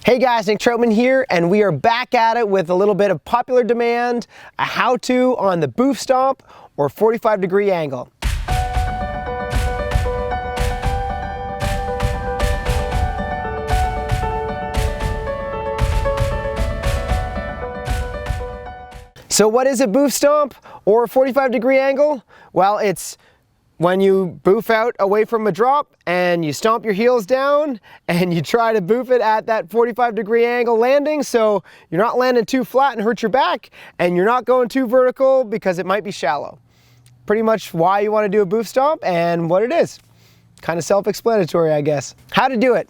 Hey guys, Nick Troutman here, and we are back at it with a little bit of popular demand, a how-to on the Boof Stomp or 45-degree angle. So what is a Boof Stomp or a 45-degree angle? Well, it's when you boof out away from a drop and you stomp your heels down and you try to boof it at that 45-degree angle landing, so you're not landing too flat and hurt your back, and you're not going too vertical because it might be shallow. Pretty much why you want to do a Boof Stomp and what it is. Kind of self-explanatory, I guess. How to do it.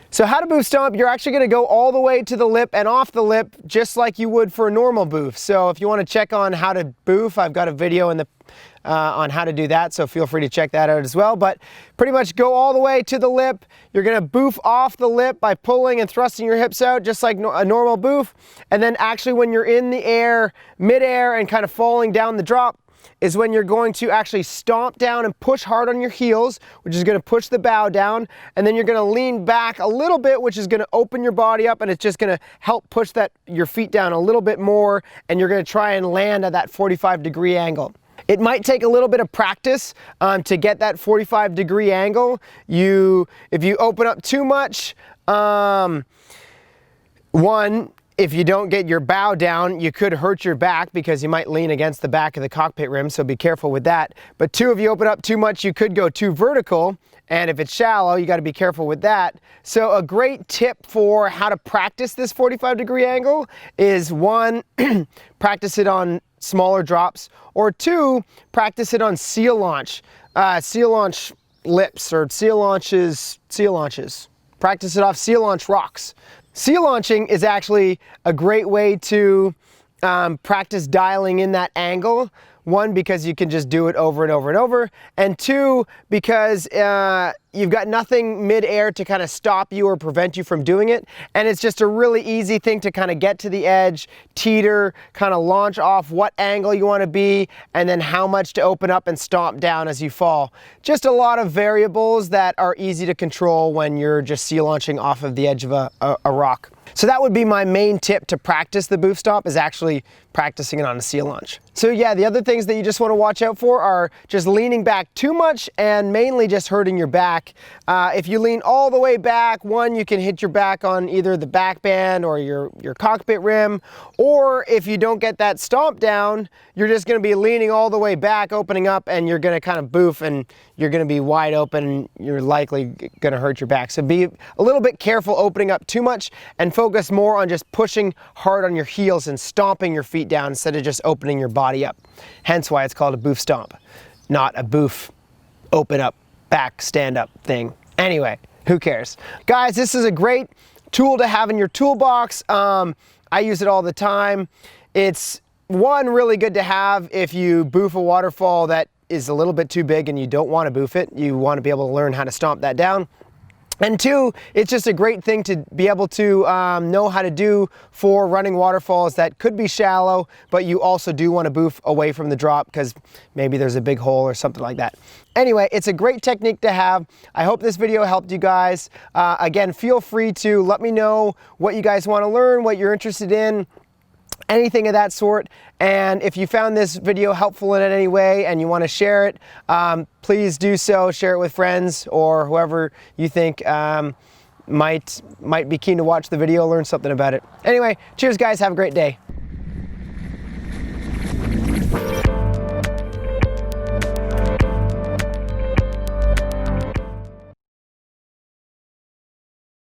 So how to Boof Stomp, you're actually going to go all the way to the lip and off the lip just like you would for a normal boof. So if you want to check on how to boof, I've got a video in the on how to do that, so feel free to check that out as well. But pretty much go all the way to the lip. You're going to boof off the lip by pulling and thrusting your hips out just like a normal boof. And then actually when you're in the air, mid-air and kind of falling down the drop, is when you're going to actually stomp down and push hard on your heels, which is going to push the bow down, and then you're going to lean back a little bit, which is going to open your body up, and it's just going to help push your feet down a little bit more, and you're going to try and land at that 45-degree angle. It might take a little bit of practice to get that 45-degree angle. If you open up too much, if you don't get your bow down, you could hurt your back because you might lean against the back of the cockpit rim, so be careful with that. But two, if you open up too much, you could go too vertical, and if it's shallow, you got to be careful with that. So a great tip for how to practice this 45-degree angle is one, practice it on smaller drops, or two, practice it on seal launch lips or seal launches. Practice it off seal launch rocks. Seal launching is actually a great way to practice dialing in that angle. One, because you can just do it over and over and over, and two, because you've got nothing mid-air to kind of stop you or prevent you from doing it, and it's just a really easy thing to kind of get to the edge, teeter, kind of launch off what angle you want to be, and then how much to open up and stomp down as you fall. Just a lot of variables that are easy to control when you're just seal launching off of the edge of a rock. So that would be my main tip to practice the Boof Stomp, is actually practicing it on a seal launch. So yeah, the other things that you just want to watch out for are just leaning back too much and mainly just hurting your back. If you lean all the way back, one, you can hit your back on either the back band or your cockpit rim, or if you don't get that stomp down, you're just going to be leaning all the way back, opening up, and you're going to kind of boof and you're going to be wide open and you're likely going to hurt your back. So be a little bit careful opening up too much and focus more on just pushing hard on your heels and stomping your feet down instead of just opening your body up. Hence why it's called a Boof Stomp, not a boof, open up, back, stand up thing. Anyway, who cares? Guys, this is a great tool to have in your toolbox. I use it all the time. It's one, really good to have if you boof a waterfall that is a little bit too big and you don't want to boof it. You want to be able to learn how to stomp that down. And two, it's just a great thing to be able to know how to do for running waterfalls that could be shallow, but you also do want to boof away from the drop because maybe there's a big hole or something like that. Anyway, it's a great technique to have. I hope this video helped you guys. Again, feel free to let me know what you guys want to learn, what you're interested in, anything of that sort. And if you found this video helpful in any way and you want to share it, please do so. Share it with friends or whoever you think might be keen to watch the video, learn something about it. Anyway, cheers guys, have a great day.